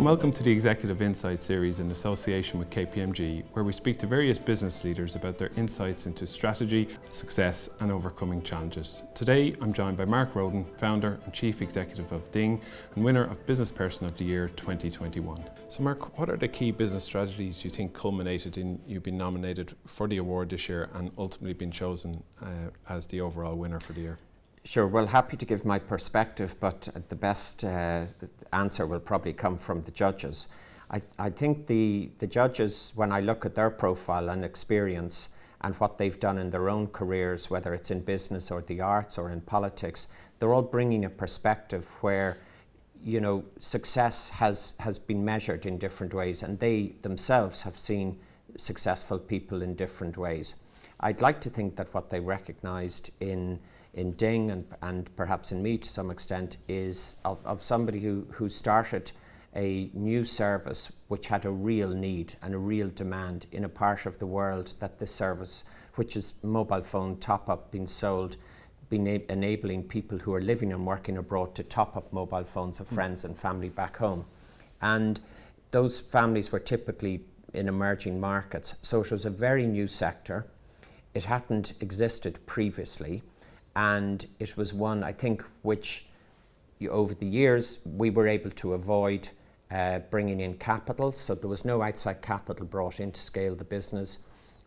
welcome to the Executive Insight series in association with KPMG, where we speak to various business leaders about their insights into strategy, success and overcoming challenges. Today I'm joined by Mark Roden, founder and chief executive of Ding and winner of Business Person of the Year 2021. So Mark, what are the key business strategies you think culminated in you being nominated for the award this year and ultimately being chosen as the overall winner for the year? Sure, well, happy to give my perspective, but the best answer will probably come from the judges. I think the judges, when I look at their profile and experience and what they've done in their own careers, whether it's in business or the arts or in politics, they're all bringing a perspective where, you know, success has been measured in different ways, and they themselves have seen successful people in different ways. I'd like to think that what they recognized in Ding and perhaps in me to some extent is of somebody who started a new service which had a real need and a real demand in a part of the world that this service, which is mobile phone top-up being sold, enabling people who are living and working abroad to top up mobile phones of friends and family back home. And those families were typically in emerging markets. So it was a very new sector. It hadn't existed previously. And it was one, I think, which over the years we were able to avoid bringing in capital. So there was no outside capital brought in to scale the business.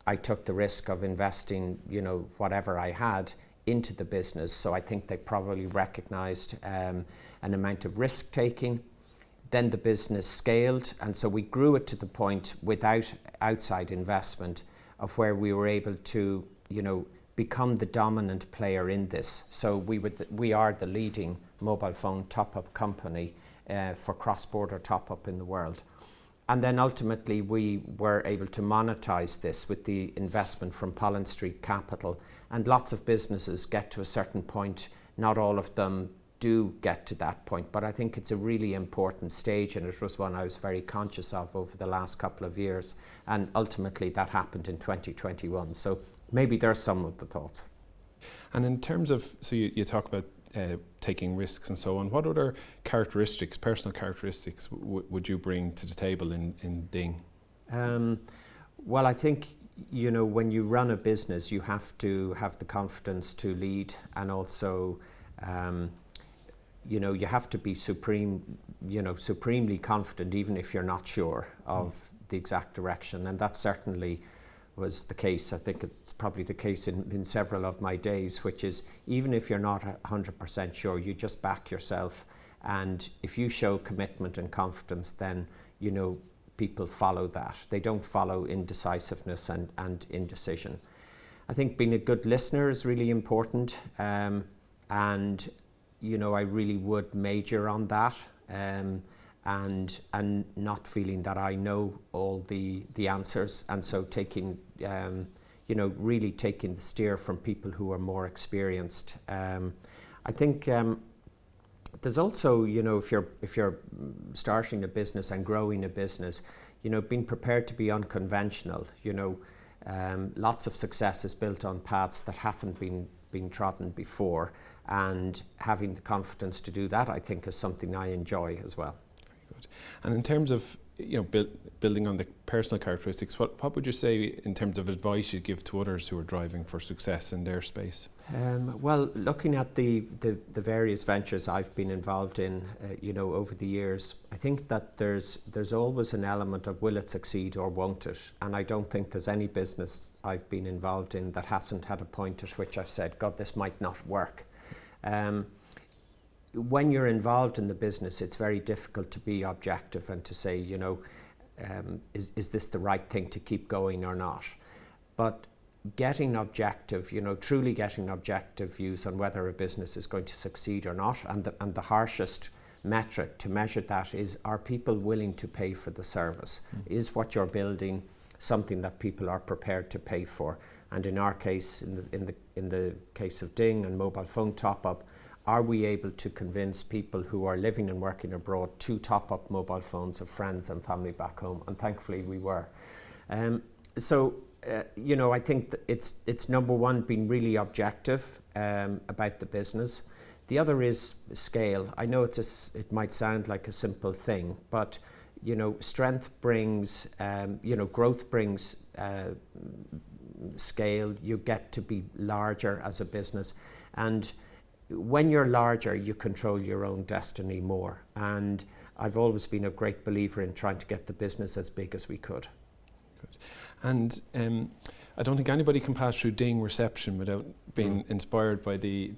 I took the risk of investing, you know, whatever I had into the business. So I think they probably recognized an amount of risk taking. Then the business scaled. And so we grew it to the point without outside investment of where we were able to, you know, become the dominant player in this. So we are the leading mobile phone top-up company for cross-border top-up in the world. And then ultimately we were able to monetize this with the investment from Pollen Street Capital. And lots of businesses get to a certain point. Not all of them do get to that point, but I think it's a really important stage, and it was one I was very conscious of over the last couple of years. And ultimately that happened in 2021. So maybe there's some of the thoughts. And in terms of, so you talk about taking risks and so on, what other characteristics, personal characteristics would you bring to the table in Ding? Well, I think, you know, when you run a business, you have to have the confidence to lead, and also, you know, you have to be supremely confident even if you're not sure of the exact direction. And that certainly was the case. I think it's probably the case in several of my days, which is even if you're not 100% sure, you just back yourself. And if you show commitment and confidence, then, you know, people follow that. They don't follow indecisiveness and indecision. I think being a good listener is really important. And, you know, I really would major on that. And not feeling that I know all the answers, and so taking, you know, really taking the steer from people who are more experienced. I think there's also, you know, if you're starting a business and growing a business, you know, being prepared to be unconventional. You know, lots of success is built on paths that haven't been trodden before, and having the confidence to do that, I think, is something I enjoy as well. And in terms of, you know, building on the personal characteristics, what would you say in terms of advice you'd give to others who are driving for success in their space? Well, looking at the various ventures I've been involved in, you know, over the years, I think that there's always an element of will it succeed or won't it? And I don't think there's any business I've been involved in that hasn't had a point at which I've said, God, this might not work. When you're involved in the business, it's very difficult to be objective and to say, you know, is this the right thing to keep going or not? But getting objective, you know, truly getting objective views on whether a business is going to succeed or not, and the harshest metric to measure that is, are people willing to pay for the service? Is what you're building something that people are prepared to pay for? And in our case, in the case of Ding and mobile phone top-up, are we able to convince people who are living and working abroad to top up mobile phones of friends and family back home? And thankfully we were. You know, I think that it's number one, being really objective about the business. The other is scale. I know it might sound like a simple thing, but strength brings, growth brings scale. You get to be larger as a business, and when you're larger, you control your own destiny more. And I've always been a great believer in trying to get the business as big as we could. Good. And I don't think anybody can pass through Ding reception without being inspired by the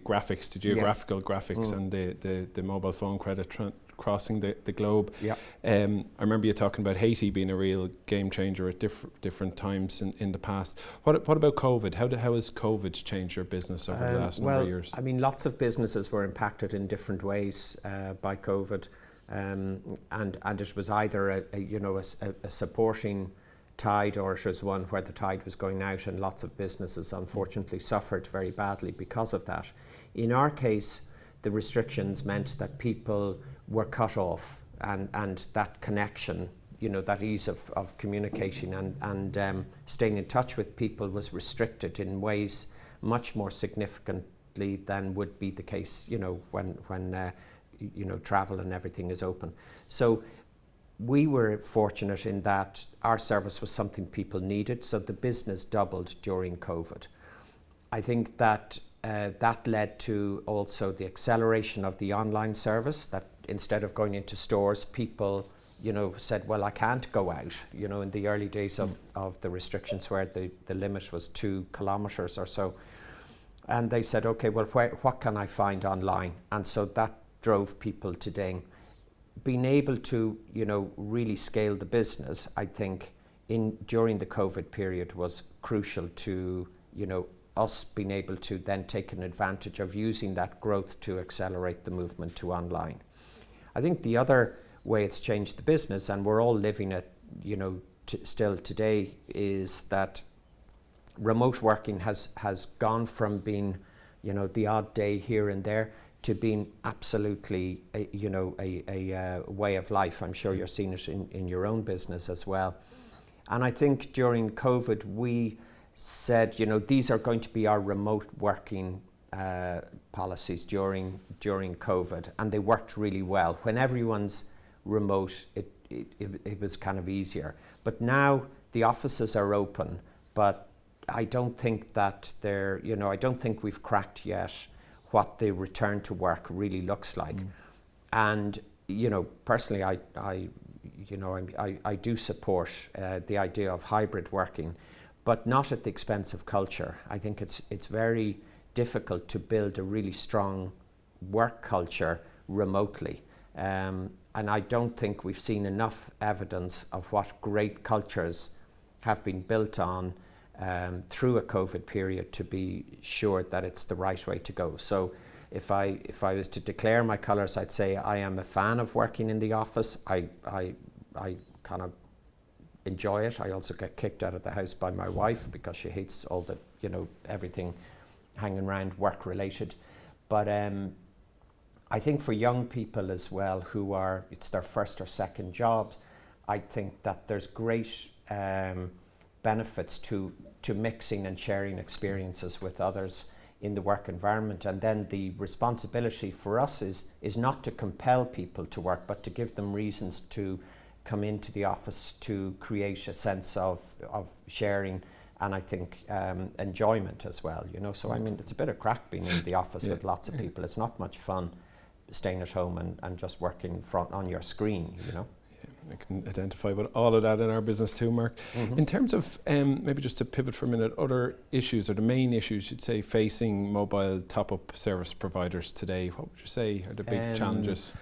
graphics, the geographical graphics, and the mobile phone credit crossing the globe. Yeah. I remember you talking about Haiti being a real game changer at different times in the past. What about COVID? How has COVID changed your business over the last number of years? I mean, lots of businesses were impacted in different ways by COVID, and it was either a supporting tide, or it was one where the tide was going out, and lots of businesses unfortunately suffered very badly because of that. In our case, the restrictions meant that people were cut off, and that connection, that ease of communicating and staying in touch with people was restricted in ways much more significantly than would be the case, when travel and everything is open. So we were fortunate in that our service was something people needed, so the business doubled during COVID. I think that that led to also the acceleration of the online service, that instead of going into stores, people said, well, I can't go out, in the early days of the restrictions where the limit was 2 kilometers or so. And they said, okay, well, what can I find online? And so that drove people to Ding. Being able to, really scale the business, I think, during the COVID period was crucial to, us being able to then take an advantage of using that growth to accelerate the movement to online. I think the other way it's changed the business, and we're all living it, still today, is that remote working has gone from being, the odd day here and there to being absolutely, a way of life. I'm sure you're seeing it in your own business as well. And I think during COVID, we said, these are going to be our remote working policies during COVID, and they worked really well. When everyone's remote, it was kind of easier. But now the offices are open, but I don't think that I don't think we've cracked yet what the return to work really looks like. And personally, I do support the idea of hybrid working, but not at the expense of culture. I think it's very difficult to build a really strong work culture remotely. And I don't think we've seen enough evidence of what great cultures have been built on through a COVID period to be sure that it's the right way to go. So if I was to declare my colours, I'd say I am a fan of working in the office. I kind of enjoy it. I also get kicked out of the house by my wife because she hates all the, everything hanging around work related. But I think for young people as well, it's their first or second jobs, I think that there's great benefits to mixing and sharing experiences with others in the work environment. And then the responsibility for us is not to compel people to work, but to give them reasons to come into the office, to create a sense of sharing, and I think enjoyment as well, So I mean, it's a bit of crack being in the office with lots of people. It's not much fun staying at home and just working on your screen, I can identify with all of that in our business too, Mark. In terms of, maybe just to pivot for a minute, other issues, or the main issues you'd say facing mobile top-up service providers today, what would you say are the big challenges?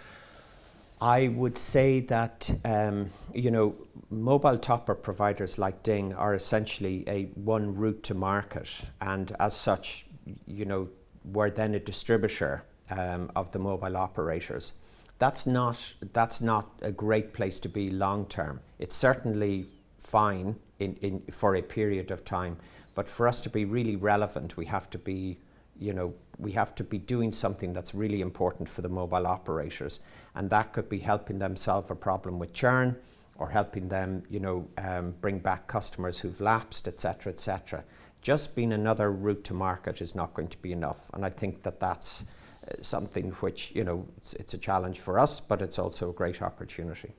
I would say that, mobile top-up providers like Ding are essentially one route to market, and as such, we're then a distributor of the mobile operators. That's not a great place to be long term. It's certainly fine for a period of time, but for us to be really relevant, we have to be doing something that's really important for the mobile operators, and that could be helping them solve a problem with churn, or helping them, bring back customers who've lapsed, etc., etc. Just being another route to market is not going to be enough, and I think that that's something which, it's a challenge for us, but it's also a great opportunity.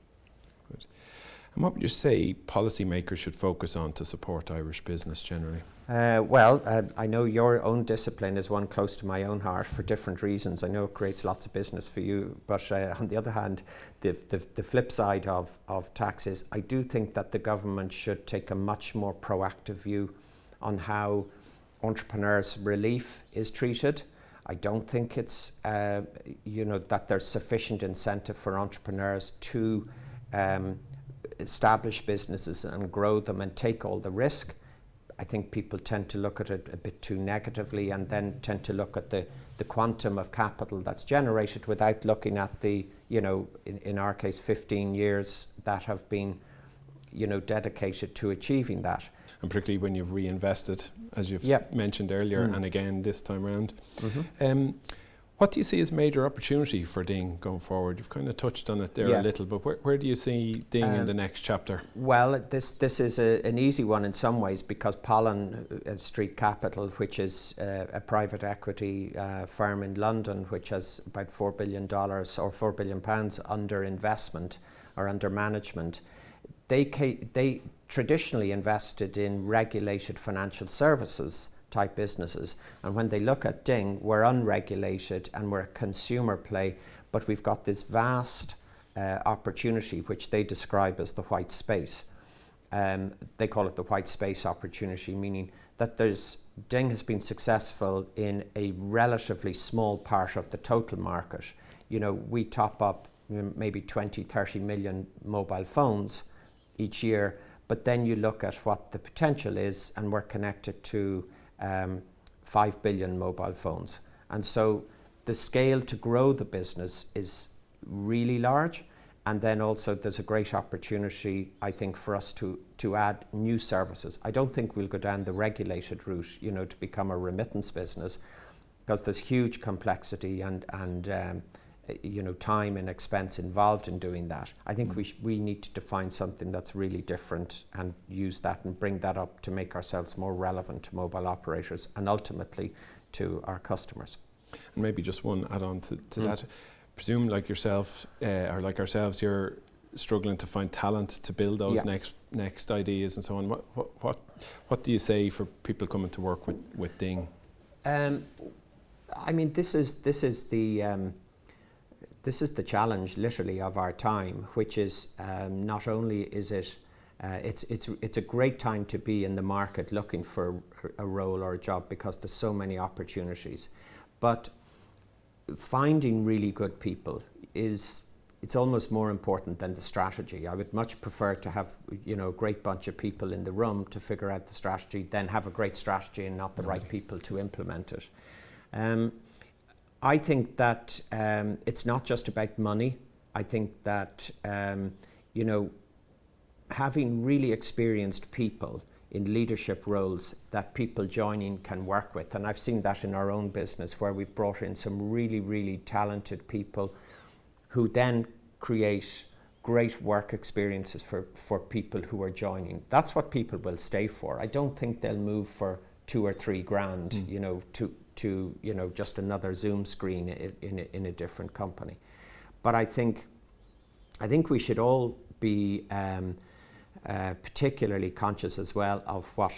And what would you say policymakers should focus on to support Irish business generally? I know your own discipline is one close to my own heart for different reasons. I know it creates lots of business for you, but on the other hand, the flip side of tax is I do think that the government should take a much more proactive view on how entrepreneurs' relief is treated. I don't think it's, that there's sufficient incentive for entrepreneurs to establish businesses and grow them and take all the risk. I think people tend to look at it a bit too negatively and then tend to look at the quantum of capital that's generated without looking at the, in our case, 15 years that have been, dedicated to achieving that. And particularly when you've reinvested, as you've mentioned earlier, and again this time around. What do you see as major opportunity for Ding going forward? You've kind of touched on it there a little, but where do you see Ding in the next chapter? Well, this is an easy one in some ways because Pollen Street Capital, which is a private equity firm in London, which has about $4 billion or £4 billion under investment or under management, they traditionally invested in regulated financial services type businesses, and when they look at Ding, we're unregulated and we're a consumer play, but we've got this vast opportunity which they describe as the white space. They call it the white space opportunity, meaning that Ding has been successful in a relatively small part of the total market. We top up maybe 20-30 million mobile phones each year, but then you look at what the potential is and we're connected to 5 billion mobile phones. And so the scale to grow the business is really large. And then also there's a great opportunity, I think, for us to add new services. I don't think we'll go down the regulated route, to become a remittance business, because there's huge complexity and time and expense involved in doing that. I think we need to define something that's really different and use that and bring that up to make ourselves more relevant to mobile operators and ultimately to our customers. And maybe just one add-on to that. Presume like yourself or like ourselves, you're struggling to find talent to build those next ideas and so on. What do you say for people coming to work with Ding? This is the challenge, literally, of our time, which is not only is it's a great time to be in the market looking for a role or a job because there's so many opportunities, but finding really good people it's almost more important than the strategy. I would much prefer to have a great bunch of people in the room to figure out the strategy than have a great strategy and not the right people to implement it. I think that it's not just about money. I think that having really experienced people in leadership roles that people joining can work with, and I've seen that in our own business where we've brought in some really, really talented people who then create great work experiences for people who are joining. That's what people will stay for. I don't think they'll move for $2 or $3 grand, to just another Zoom screen in a different company. But I think we should all be particularly conscious as well of what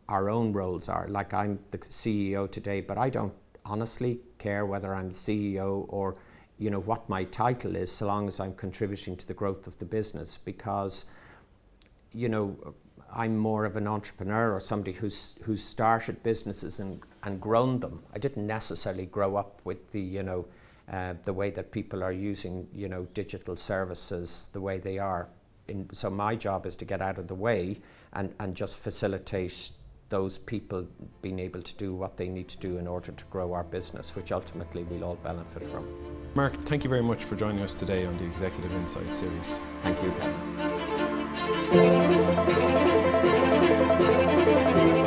our own roles are. Like, I'm the CEO today, but I don't honestly care whether I'm CEO or what my title is, so long as I'm contributing to the growth of the business, because I'm more of an entrepreneur or somebody who's started businesses and grown them. I didn't necessarily grow up with the way that people are using digital services the way they are. So my job is to get out of the way and just facilitate those people being able to do what they need to do in order to grow our business, which ultimately we'll all benefit from. Mark, thank you very much for joining us today on the Executive Insight series. Thank you, Kevin.